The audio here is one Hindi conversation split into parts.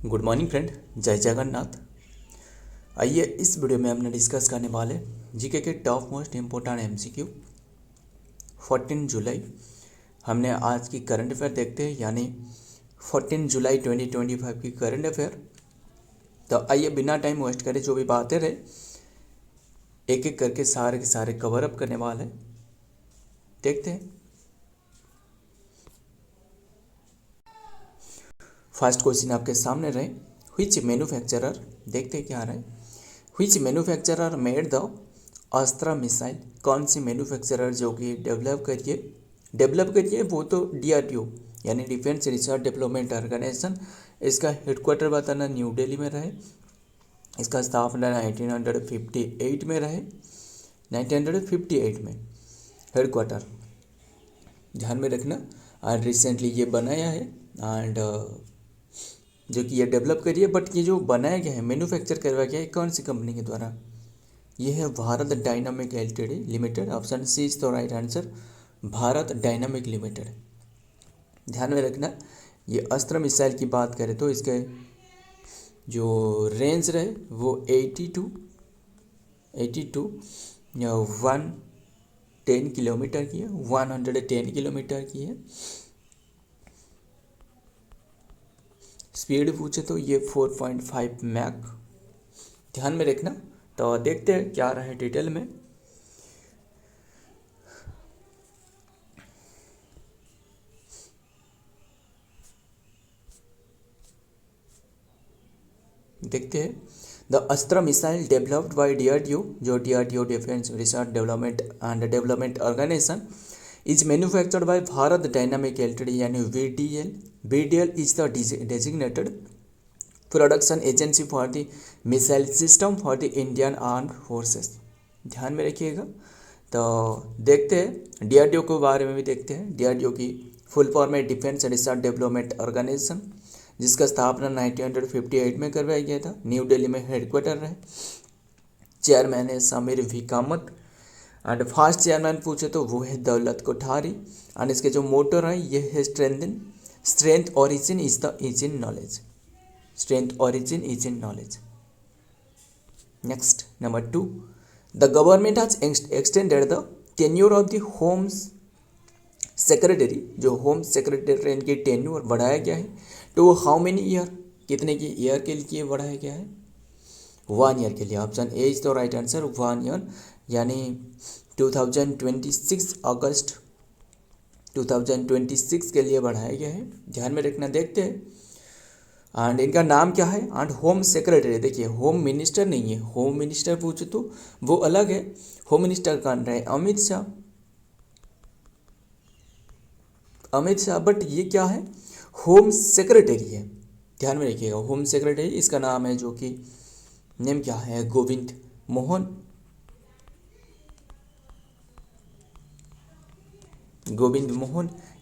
गुड मॉर्निंग फ्रेंड, जय जगन्नाथ। आइए इस वीडियो में हमने डिस्कस करने वाले जीके के टॉप मोस्ट इम्पोर्टेंट एमसीक्यू 14 जुलाई। हमने आज की करंट अफेयर देखते हैं, यानी 14 जुलाई 2025 की करंट अफेयर। तो आइए बिना टाइम वेस्ट करे जो भी बातें रहे एक एक करके सारे के सारे कवर अप करने वाले देखते हैं। फर्स्ट क्वेश्चन आपके सामने रहे, व्हिच मैन्युफैक्चरर, देखते क्या रहा है। Which manufacturer made the अस्त्रा missile, कौन सी मैन्युफैक्चरर जो कि डेवलप करिए वो तो डीआरडीओ यानी डिफेंस रिसर्च डेवलपमेंट ऑर्गेनाइजेशन। इसका हेडक्वार्टर बताना न्यू दिल्ली में रहे। इसका स्थापना 1958 में रहे, 1958 में हेडक्वार्टर ध्यान में रखना। एंड रिसेंटली ये बनाया है एंड जो कि ये डेवलप करी है, बट ये जो बनाया गया है मैन्युफैक्चर करवाया गया है कौन सी कंपनी के द्वारा, ये है Bharat dynamic LTD Limited. Option C is the right answer, Bharat Dynamics Limited. ध्यान में रखना, ये अस्त्र मिसाइल की बात करें तो इसके जो रेंज रहे वो 82 या 110 किलोमीटर की है, 110 किलोमीटर की है। स्पीड पूछे तो ये 4.5 मैक, ध्यान में रखना। तो देखते हैं क्या रहा है डिटेल में। देखते हैं, the Astra missile developed by DRDO, जो DRDO defence research development organisation is manufactured by Bharat dynamic LTD यानी BDL. BDL is the designated production agency for the missile system for the Indian armed forces. ध्यान में रखिएगा। तो देखते हैं डीआरडीओ के बारे में भी देखते हैं। डीआरडीओ की फुल फॉर्म है डिफेंस रिसर्च डेवलपमेंट ऑर्गेनाइजेशन, जिसका स्थापना 1958 में करवाया गया था। न्यू दिल्ली में हेडक्वार्टर है। चेयरमैन है Sameer V Kamath and first chairman पूछे तो वो है दौलत कोठारी। एंड इसके जो मोटर है ये है strength origin is the is in knowledge, strength origin is in knowledge. Next number 2, the government has extended the tenure of the home secretary, जो होम सेक्रेटरी इनकी टेन्योर बढ़ाया गया है टू हाउ मेनी ईयर, कितने की ईयर के लिए बढ़ाया गया है, 1 ईयर के लिए। Option A is the right answer, 1 year यानी 2026 अगस्त 2026 के लिए बढ़ाया गया है। ध्यान में रखना। देखते हैं एंड इनका नाम क्या है। एंड होम सेक्रेटरी, देखिए होम मिनिस्टर नहीं है, होम मिनिस्टर पूछे तो वो अलग है। होम मिनिस्टर कौन रहे, अमित शाह, बट ये क्या है, होम सेक्रेटरी है। ध्यान में रखिएगा, होम सेक्रेटरी इसका नाम है, जो कि नेम क्या है, गोविंद मोहन।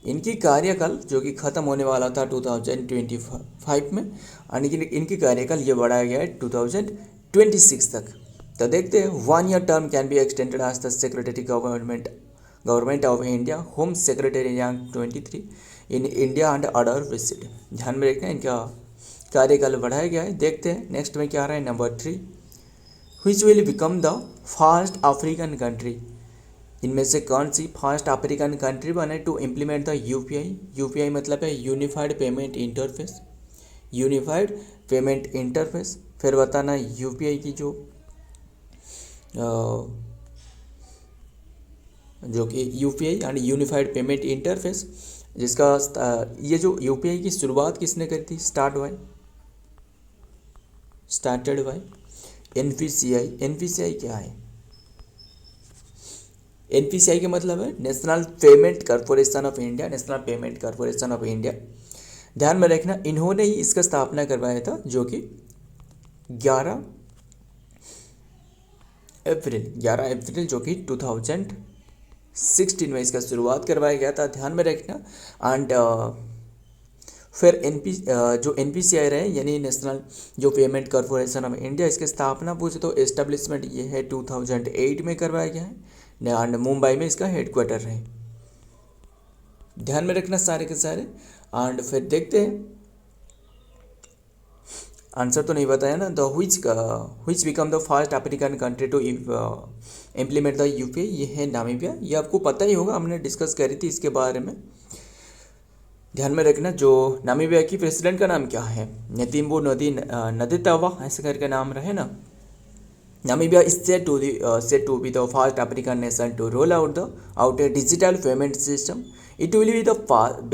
इनकी कार्यकाल जो कि ख़त्म होने वाला था 2025 में, और इनकी कार्यकाल ये बढ़ाया गया है 2026 तक। तो देखते हैं, 1 year term can be extended as the secretary government of India, home secretary rank 23 in India and other visit. ध्यान में रखना, इनका कार्यकाल बढ़ाया गया है। देखते हैं नेक्स्ट में क्या रहा है। Number 3, which will become the first African country, इनमें से कौन सी फर्स्ट अफ्रीकन कंट्री बने to implement the UPI. UPI मतलब है unified payment interface, unified payment interface. फिर बताना यूपीआई की जो कि UPI and unified payment interface, जिसका ये जो यूपीआई की शुरुआत किसने करी थी, स्टार्टेड बाय एनपीसीआई। एनपीसीआई क्या है, एनपीसीआई का मतलब है national payment corporation of India, national payment corporation of India. ध्यान में रखना, इन्होंने ही इसका स्थापना करवाया था, जो कि 11 अप्रैल जो कि 2016 में इसका शुरुआत करवाया गया था। ध्यान में रखना। एंड फिर जो एनपीसीआई रहे यानी नेशनल जो पेमेंट कॉर्पोरेशन ऑफ इंडिया, इसकी स्थापना पूछे तो एस्टेब्लिशमेंट ये है 2008 में करवाया गया है एंड मुंबई में इसका हेडक्वार्टर रहे। ध्यान में रखना सारे के सारे। एंड फिर देखते हैं आंसर तो नहीं बताया ना। The which become the first African country to implement the UPI, ये है नामीबिया। ये आपको पता ही होगा, हमने डिस्कस करी थी इसके बारे में। ध्यान में रखना, जो नामीबिया की प्रेसिडेंट का नाम क्या है, नेतिम्बो नदीतावा ऐसे करके नाम रहे ना। Namibia is said to be the first African nation to roll out a digital payment system. It will be the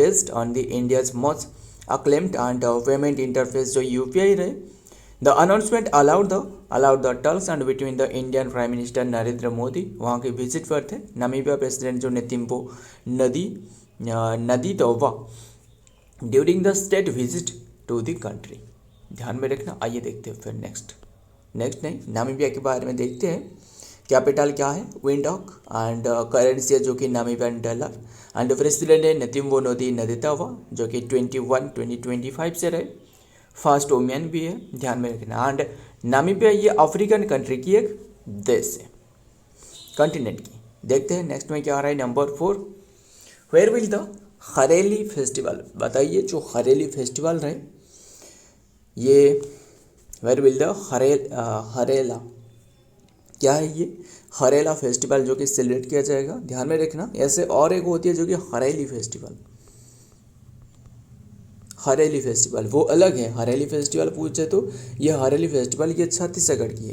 based on the India's most acclaimed and payment interface जो UPI रहे. The announcement allowed the talks and between the Indian Prime Minister Narendra Modi वहाँ के विजिट पर थे। नामीबिया प्रेसिडेंट जो Netumbo Nandi Ndaitwah during the state visit to the country. ध्यान में रखना। आइए देखते हैं फिर नेक्स्ट नहीं, नामीबिया के बारे में देखते हैं। कैपिटल क्या है, विंडहॉक, एंड करेंसी है जो कि नामीबियन डॉलर, एंड प्रेसिडेंट है नेतिम्बो नदीतावा जो कि 2025 से रहे। फर्स्ट वुमेन भी है, ध्यान में रखना। एंड नामीबिया ये अफ्रीकन कंट्री की एक देश है, कॉन्टिनेंट की। देखते हैं नेक्स्ट में क्या आ रहा है। Number 4, where will the Hareli festival, बताइए जो हरेली फेस्टिवल रहे ये वेयर विल द हरेला, क्या है ये हरेला फेस्टिवल जो कि सेलिब्रेट किया जाएगा। ध्यान में रखना। ऐसे और एक होती है जो कि हरेली फेस्टिवल वो अलग है। हरेली फेस्टिवल पूछे तो ये हरेली फेस्टिवल ये छत्तीसगढ़ की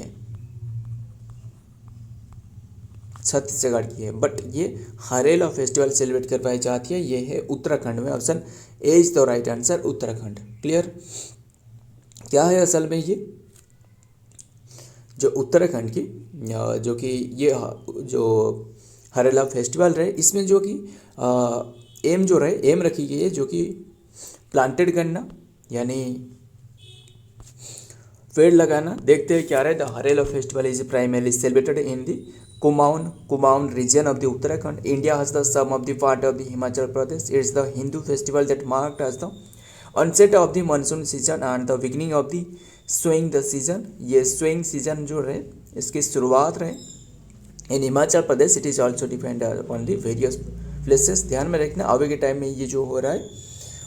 है, बट ये हरेला फेस्टिवल सेलिब्रेट करवाई जाती है, ये है उत्तराखंड में। Option A is the right answer, Uttarakhand. Clear. क्या है असल में ये जो उत्तराखंड की जो कि ये जो हरेला फेस्टिवल रहे, इसमें जो कि एम रखी गई है जो कि प्लांटेड करना यानी पेड़ लगाना। देखते हैं क्या रहे। The Harela festival is primarily celebrated in the Kumaon region of the Uttarakhand. India has the sum of the part of the Himachal Pradesh. It's the Hindu festival that marked as the onset of the monsoon season and the beginning of the swing the season. ये swing season जो रहे इसकी शुरुआत रहे in Himachal Pradesh. It is also depend on the various places. ध्यान में रखना। अभी के टाइम में ये जो हो रहा है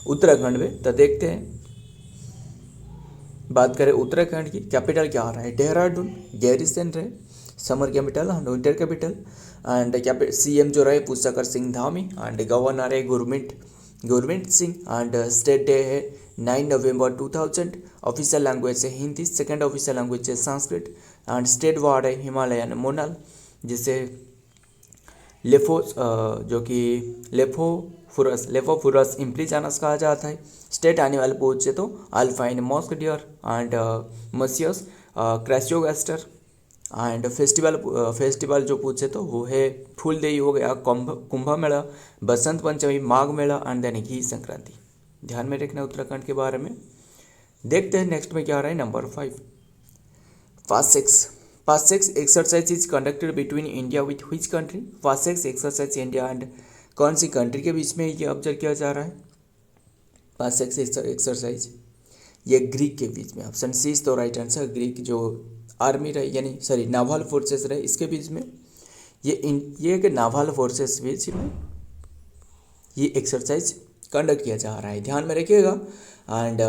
उत्तराखंड में, तो देखते हैं। बात करें उत्तराखंड की, कैपिटल क्या आ रहा है, देहरादून। गैरिसन रहे summer capital and winter capital. And CM जो रहे पुष्कर सिंह धामी, एंड गवर्नर है Gurmeet Singh. And state day है 9 नवंबर 2000। ऑफिशियल लैंग्वेज है हिंदी, सेकंड ऑफिशियल लैंग्वेज है संस्कृत। एंड स्टेट वार्ड है हिमालयन मोनाल, जिसे जो कि लेफोफुरस इम्प्लीजानस कहा जाता है। स्टेट एनिमल पूछे तो alpine musk deer and Moschus chrysogaster. And festival जो पूछे तो वो है फूलदेई हो गया, कुंभ मेला, बसंत पंचमी, माघ मेला एंड देन घी संक्रांति। ध्यान में रखना उत्तराखंड के बारे में। देखते हैं नेक्स्ट में क्या आ रहा है। नंबर 5, पास्ट सेक्स exercise is conducted between India with which country. Past सेक्स एक्सरसाइज इंडिया एंड कौन सी कंट्री के बीच में ये ऑब्जर्व किया जा रहा है। पास्ट सेक्स एक्सरसाइज ये ग्रीक के बीच में। Option C is the right answer. Greek जो आर्मी रहे यानी नावल फोर्सेस रहे इसके बीच में ये एक नावल फोर्सेस बीच में ये एक्सरसाइज कंडक्ट किया जा रहा है। ध्यान में रखिएगा। एंड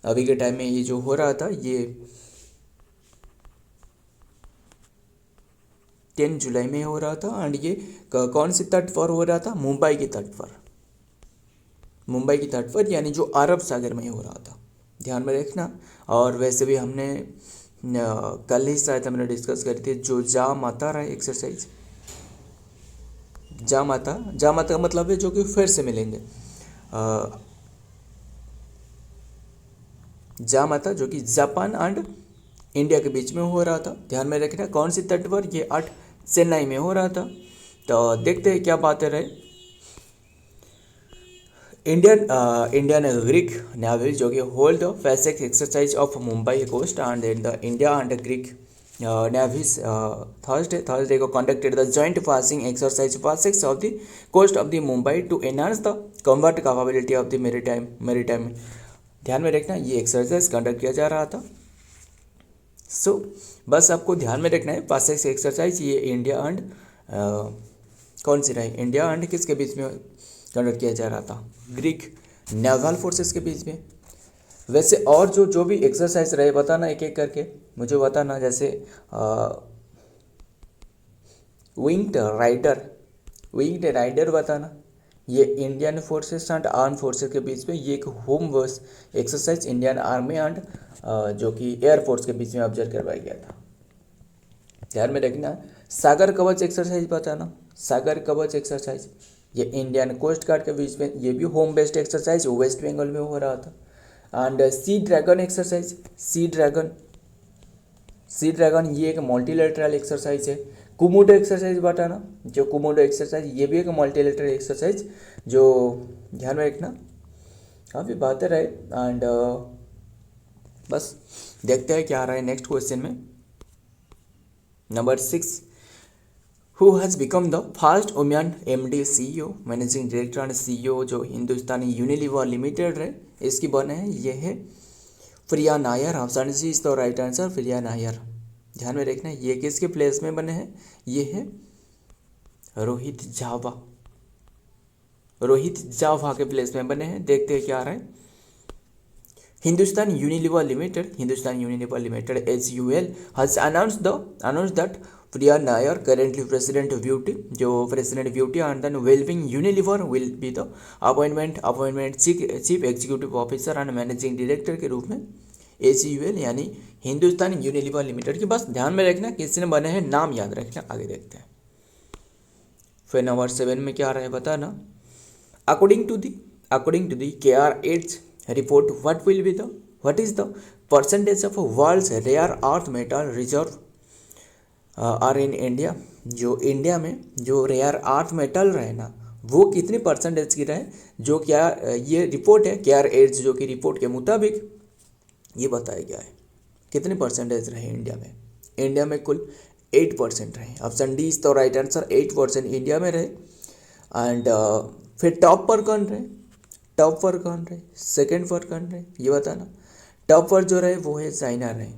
अभी के टाइम में ये जो हो रहा था ये 10 जुलाई में हो रहा था। एंड ये कौन सी तट पर हो रहा था, मुंबई के तट पर यानी जो अरब सागर में हो रहा था। ध्यान में रखना। और वैसे भी हमने कल ही शायद हमने डिस्कस करी थी जो जा माता रहा एक्सरसाइज। जा माता का मतलब है जो कि फिर से मिलेंगे। जा माता जो कि जापान एंड इंडिया के बीच में हो रहा था। ध्यान में रखना। कौन सी तट पर, ये 8 चेन्नई में हो रहा था। तो देखते हैं क्या बातें रहे। इंडियन ग्रीक नेवी जो कि hold the PASSEX exercise off Mumbai coast and the India and Greek navies Thursday को conducted the joint passing exercise PASSEX off the coast of the Mumbai to enhance the combat capability of the maritime. ध्यान में रखना ये एक्सरसाइज कंडक्ट किया जा रहा था। सो बस आपको ध्यान में रखना है पासेक्स एक्सरसाइज ये इंडिया एंड कौन सी रही, इंडिया एंड किसके बीच में कंडक्ट किया जा रहा था, ग्रीक नेवल फोर्सेस के बीच में। वैसे और जो जो भी एक्सरसाइज रहे बताना एक एक करके, मुझे बताना। जैसे विंग्ड राइडर बताना, ये Indian forces and arm forces के बीच में ये एक home verse exercise Indian army and जो कि एयरफोर्स के बीच में ऑब्जर्व करवाया गया था, ध्यान में रखना। सागर कवच एक्सरसाइज बताना, सागर कवच एक्सरसाइज ये इंडियन कोस्ट गार्ड के बीच में, ये भी home based exercise West Bengal में हो रहा था। And sea dragon exercise, sea dragon ये एक मल्टीलेटरल एक्सरसाइज है। कुमुडो एक्सरसाइज बताना, जो कुमुडो एक्सरसाइज ये भी एक मल्टीलेटरल एक्सरसाइज, जो ध्यान में रखना। काफ़ी बातें रहे एंड बस देखते हैं क्या आ रहा है नेक्स्ट क्वेश्चन में। Number 6, who has become the first women MD CEO managing director and CEO जो हिंदुस्तानी यूनिलीवर लिमिटेड है, इसकी बने हैं, ये है Priya Nair. Option C is the right answer, Priya Nair. ध्यान में रखना ये किसके प्लेस में बने हैं, ये है रोहित जावा के प्लेस में बने हैं। देखते हैं क्या आ रहा है। Hindustan Unilever limited HUL has announced that Priya Nair, currently President of Beauty, जो President Beauty and then Wellbeing Unilever will be the appointment Chief Executive Officer and Managing Director के रूप में HUL यानी हिंदुस्तान यूनिलीवर लिमिटेड की। बस ध्यान में रखना किसने बने हैं, नाम याद रखना। आगे देखते हैं। फिर नंबर 7 में क्या आ रहा है बताना। According to the KRH report, what is the percentage of world's rare earth metal reserve are in India। जो इंडिया में जो रेयर अर्थ मेटल रहे ना, वो कितनी परसेंटेज की रहे, जो क्या ये रिपोर्ट है KRH जो कि रिपोर्ट के मुताबिक ये बताया गया है कितने परसेंटेज रहे इंडिया में कुल 8% रहे। ऑप्शन डी इज तो राइट आंसर, 8% इंडिया में रहे। एंड फिर टॉप पर कौन रहे, सेकेंड पर कौन रहे ये बताना। टॉप पर जो रहे वो है चाइना रहे।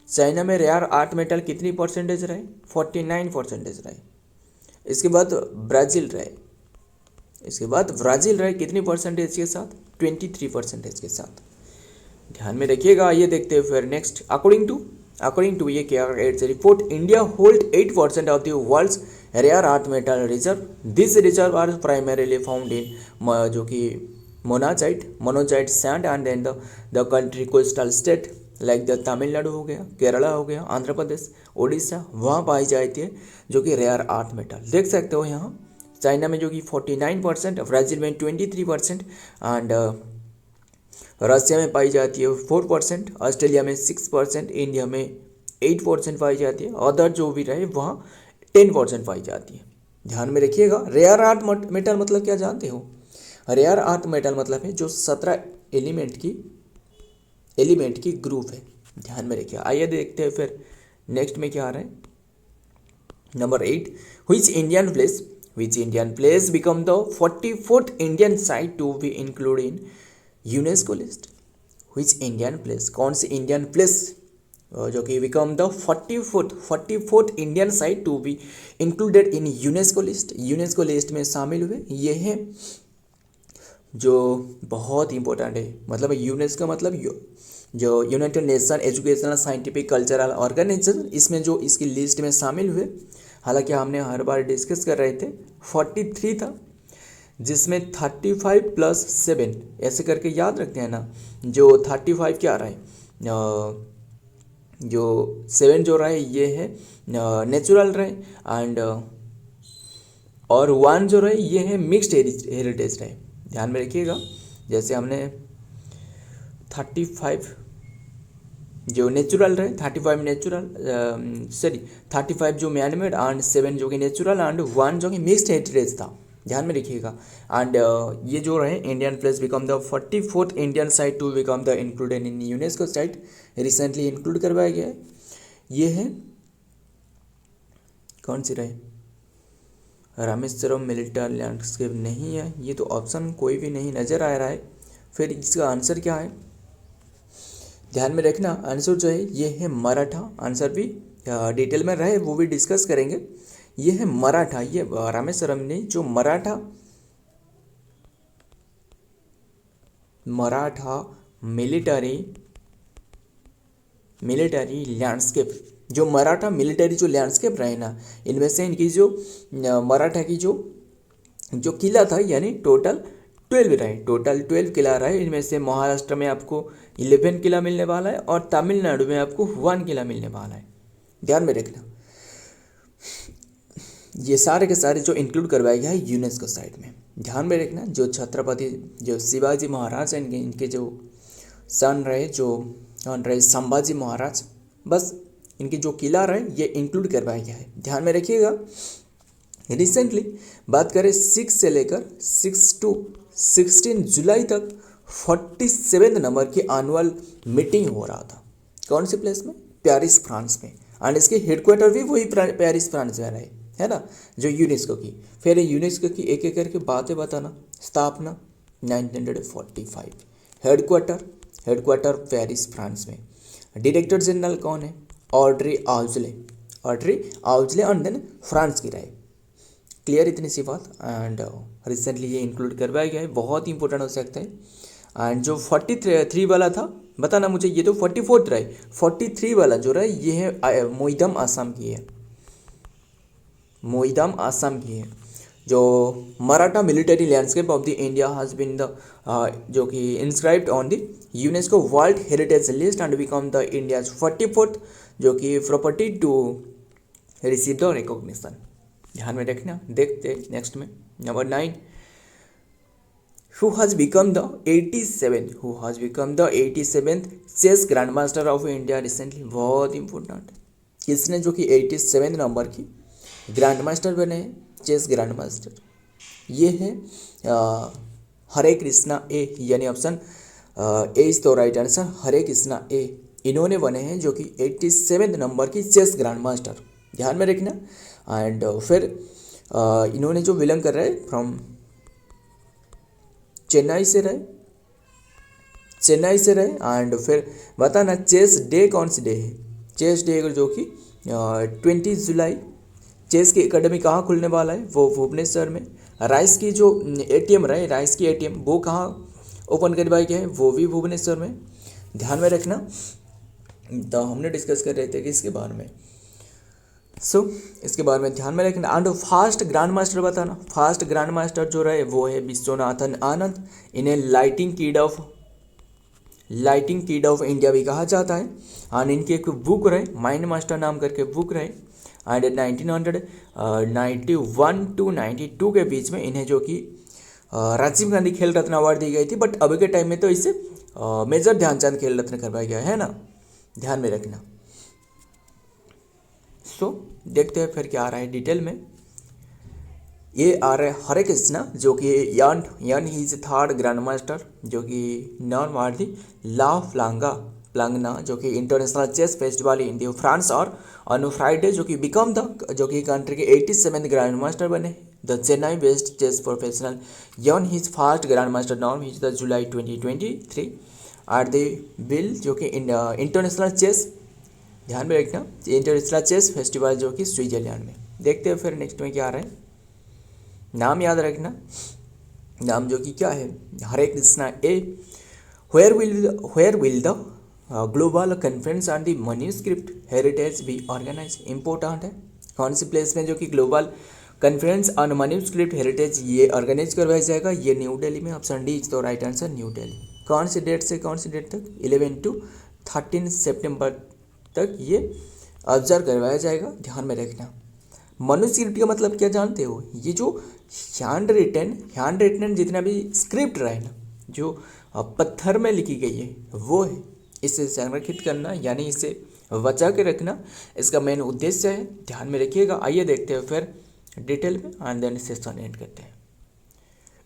चाइना में रेयर अर्थ मेटल कितनी परसेंटेज रहे, 49% रहे। इसके बाद ब्राज़ील रहे कितनी परसेंटेज के साथ, 23% के साथ। ध्यान में रखिएगा। ये देखते हैं फिर नेक्स्ट। अकॉर्डिंग टू ये KRH report, India hold 8% of the world's rare earth metal reserve. This reserve are primarily found in जो कि monazite sand and then the country coastal state like the Tamil Nadu हो गया, केरला हो गया, आंध्र प्रदेश, उड़ीसा, वहाँ पाई जाती है जो कि रेयर अर्थ मेटल। देख सकते हो यहाँ चाइना में जो कि 49%, ब्राज़ील में 23% एंड रशिया में पाई जाती है 4%, ऑस्ट्रेलिया में 6%, इंडिया में 8% पाई जाती है। अदर जो भी रहे वहाँ 10% पाई जाती है। ध्यान में रखिएगा। रेयर अर्थ मेटल मतलब क्या जानते हो, रेयर अर्थ मेटल मतलब है जो 17 एलिमेंट की ग्रुप है। ध्यान में रखिए। आइए देखते हैं फिर नेक्स्ट में क्या आ रहा है। Number 8, which Indian place become the 44th Indian site to be included in UNESCO list. which Indian place, कौन सी इंडियन प्लेस जो कि become the 44th Indian site to be included in UNESCO list में शामिल हुए। ये है जो बहुत इंपॉर्टेंट है, मतलब यूनेस्को मतलब जो United Nation Educational Scientific Cultural Organization, इसमें जो इसकी लिस्ट में शामिल हुए। हालांकि हमने हर बार डिस्कस कर रहे थे 43 था, जिसमें 35 + 7 ऐसे करके याद रखते हैं ना। जो 35 क्या रहा है, जो 7 जो रहा है ये है नेचुरल रहे एंड और 1 जो रहे ये है मिक्स्ड हेरिटेज रहे। ध्यान में रखिएगा। जैसे हमने 35 जो नेचुरल रहे, 35 जो मैनमेड एंड 7 जो कि नेचुरल एंड 1 जो कि मिक्स्ड हेरिटेज था। ध्यान में रखिएगा। एंड ये जो रहे Indian place become the 44th Indian site to become the included in UNESCO site, recently include करवाया गया है। ये है कौन सी रहे, रामेश्वरम मिलिट्री लैंडस्केप नहीं है, ये तो ऑप्शन कोई भी नहीं नज़र आ रहा है। फिर इसका आंसर क्या है, ध्यान में रखना। आंसर जो है ये है मराठा। आंसर भी डिटेल में रहे वो भी डिस्कस करेंगे। ये है मराठा, ये रामेश्वरम नहीं, जो मराठा मिलिटरी लैंडस्केप, जो मराठा मिलिटरी जो लैंडस्केप रहे ना, इनमें से इनकी जो मराठा की जो किला था, यानी टोटल 12 रहे, टोटल 12 किला रहे। इनमें से महाराष्ट्र में आपको 11 किला मिलने वाला है और तमिलनाडु में आपको 1 किला मिलने वाला है। ध्यान में रखना, ये सारे के सारे जो इंक्लूड करवाया गया है यूनेस्को साइट में। ध्यान में रखना, जो छत्रपति जो शिवाजी महाराज हैं, इनके जो सन रहे, जो रहे संभाजी महाराज, बस इनकी जो किला रहे ये इंक्लूड करवाया गया है। ध्यान में रखिएगा। रिसेंटली बात करें 6 से लेकर 6 to 16 जुलाई तक 47 नंबर की एनुअल मीटिंग हो रहा था। कौन सी प्लेस में? पेरिस, फ्रांस में। एंड इसके हेडक्वार्टर भी वही पेरिस, फ्रांस में रहे, है ना, जो यूनेस्को की। फिर यूनेस्को की एक एक करके बातें बताना। स्थापना 1945, हेडक्वार्टर पेरिस, फ्रांस में। डायरेक्टर जनरल कौन है? ऑड्रे आउजले एंड देन फ्रांस की रहे। क्लियर, इतनी सी बात। एंड रिसेंटली ये इंक्लूड करवाया गया है, बहुत इंपॉर्टेंट हो सकता है। एंड जो 43 वाला था, बताना मुझे, ये तो 44 रहे, 43 वाला जो रहा ये है मोईदम आसाम की है, जो Maratha military landscape of the India has been the जो कि inscribed on the UNESCO World Heritage List and become the India's 44th जो कि property to receive the recognition. ध्यान में रखना। देखते नेक्स्ट में number 9, who has become the 87th chess grand master of India recently. बहुत इंपॉर्टेंट, किसने जो कि 87 नंबर की ग्रैंड मास्टर बने हैं, चेस ग्रैंड मास्टर, ये है हरे कृष्णा ए, यानी ऑप्शन ए इज तो राइट आंसर, हरे कृष्णा ए। इन्होंने बने हैं जो कि 87 नंबर की चेस ग्रैंड मास्टर। ध्यान में रखना। एंड फिर इन्होंने जो बिलोंग कर रहे हैं फ्रॉम चेन्नई से रहे। एंड फिर बताना चेस डे कौन सी डे है? चेस डे जो कि 20 जुलाई। चेस की एकेडमी कहाँ खुलने वाला है? वो भुवनेश्वर में। राइस की जो एटीएम रहे, राइस की एटीएम वो कहाँ ओपन करवाया गया है? वो भी भुवनेश्वर में। ध्यान में रखना। तो हमने डिस्कस कर रहे थे कि इसके बारे में, इसके बारे में ध्यान में रखना। एंड फास्ट ग्रैंड मास्टर बताना। फास्ट ग्रैंड मास्टर जो रहे वो है विश्वनाथन आनंद। इन्हें लाइटिंग किड ऑफ इंडिया भी कहा जाता है। एंड इनकी एक बुक रहे, माइंड मास्टर नाम करके बुक रहे। एंड 1991 to 92 के बीच में इन्हें जो कि राजीव गांधी खेल रत्न अवार्ड दी गई थी, बट अभी के टाइम में तो इसे मेजर ध्यानचंद खेल रत्न करवाया गया है ना। ध्यान में रखना। देखते हैं फिर क्या आ रहा है डिटेल में। ये आ रहा है हरे कृष्णा जो कि यान ही इज थर्ड ग्रैंड मास्टर, जो कि नॉन वार्डली ला प्लांगना जो कि international chess festival in the France, और ऑन फ्राइडे जो कि बिकम द जो कि कंट्री के 87th ग्रैंड मास्टर बने। The Chennai based chess professional यन हिज फर्स्ट ग्रैंड मास्टर नॉन his the July 2023 at the बिल जो कि इंटरनेशनल चेस, ध्यान में रखना, इंटरनेशनल चेस फेस्टिवल जो कि स्विट्जरलैंड में। देखते हैं फिर नेक्स्ट में क्या आ रहा है। नाम याद रखना, नाम जो कि क्या है, Hare Krishna A. Where will the global conference on the manuscript heritage be organise. Important है, कौन सी प्लेस में जो कि global conference on manuscript heritage ये ऑर्गेनाइज करवाया जाएगा? ये न्यू दिल्ली में। ऑप्शन डी इज तो राइट आंसर, न्यू दिल्ली। कौन सी डेट से कौन सी डेट तक? 11 to 13 सितंबर तक ये ऑब्जर्व करवाया जाएगा। ध्यान में रखना। मनुस्क्रिप्ट का मतलब क्या जानते हो? ये जो हैंड रिटन जितना भी स्क्रिप्ट रहे ना, जो पत्थर में लिखी गई है, वो है। इसे संरक्षित करना यानी इसे बचा के रखना इसका मेन उद्देश्य है। ध्यान में रखिएगा। आइए देखते हैं फिर डिटेल में एंड देन सेशन एंड करते हैं।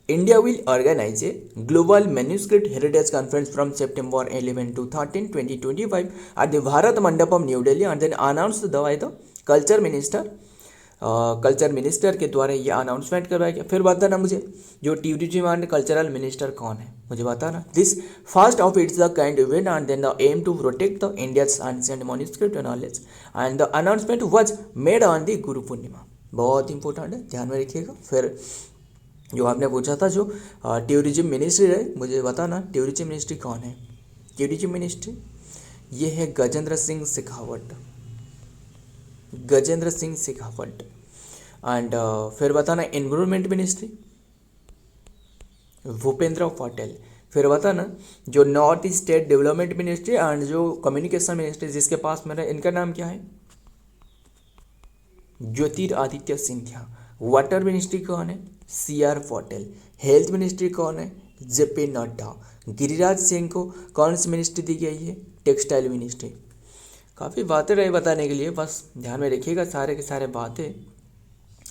India will organize a global manuscript heritage conference from September 11 to 13, 2025 at the Bharat Mandapam, New Delhi, and then announced by the culture minister. Culture minister के द्वारा ये अनाउंसमेंट करवाया गया। फिर बताना मुझे जो टूरिज्म एंड कल्चरल मिनिस्टर कौन है, मुझे बताना। This first of its the kind event and then the aim to protect the India's ancient manuscript knowledge and the announcement was made on the Guru Purnima. बहुत इंपॉर्टेंट है, ध्यान में रखिएगा। फिर जो आपने पूछा था जो टूरिज्म मिनिस्ट्री है, मुझे बताना टूरिज्म मिनिस्ट्री कौन है। टूरिज्म मिनिस्ट्री ये है गजेंद्र सिंह शेखावत, गजेंद्र सिंह शेखावत। एंड फिर बताना एनवायरमेंट मिनिस्ट्री भूपेंद्र पटेल। फिर बताना जो north state development ministry and जो कम्युनिकेशन मिनिस्ट्री जिसके पास मेरा, इनका नाम क्या है? ज्योतिरादित्य सिंधिया। वाटर मिनिस्ट्री कौन है? CR पटेल। हेल्थ मिनिस्ट्री कौन है? JP नड्डा। गिरिराज सिंह को कौन सी मिनिस्ट्री दी गई है? Textile ministry. काफ़ी बातें रहे बताने के लिए, बस ध्यान में रखिएगा सारे के सारे बातें,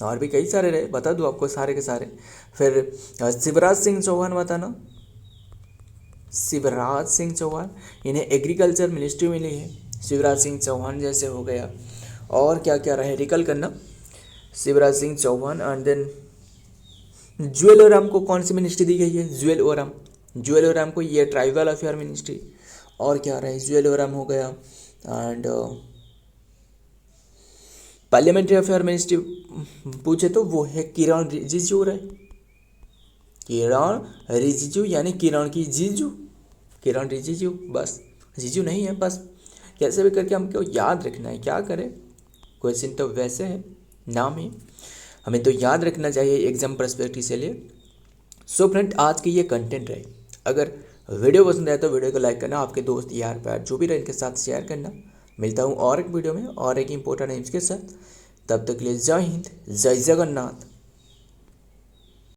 और भी कई सारे रहे, बता दूँ आपको सारे के सारे। फिर शिवराज सिंह चौहान बताना, शिवराज सिंह चौहान, इन्हें एग्रीकल्चर मिनिस्ट्री मिली है। शिवराज सिंह चौहान जैसे हो गया, और क्या क्या रहे रिकल करना, शिवराज सिंह चौहान। एंड देन ज्वेल ओराम को कौन सी मिनिस्ट्री दी गई है? ज्वेल ओराम, ज्वेल ओराम को ये ट्राइबल अफेयर मिनिस्ट्री। और क्या रहे, ज्वेल ओराम हो गया। एंड पार्लियामेंट्री अफेयर मिनिस्ट्री पूछे तो वो है किरण रिजिजू रहे, किरण रिजिजू यानी किरण की जीजू, किरण रिजिजू। बस जीजू नहीं है, बस कैसे भी करके हमको याद रखना है। क्या करें, क्वेश्चन तो वैसे है, नाम ही हमें तो याद रखना चाहिए एग्जाम पर्सपेक्टिव से लिए। सो फ्रेंड, आज की ये कंटेंट रहे। अगर वीडियो पसंद आए तो वीडियो को लाइक करना, आपके दोस्त यार प्यार जो भी रहे इनके साथ शेयर करना। मिलता हूँ और एक वीडियो में और एक इम्पोर्टेंट न्यूज़ के साथ। तब तक के लिए जय हिंद, जय जगन्नाथ।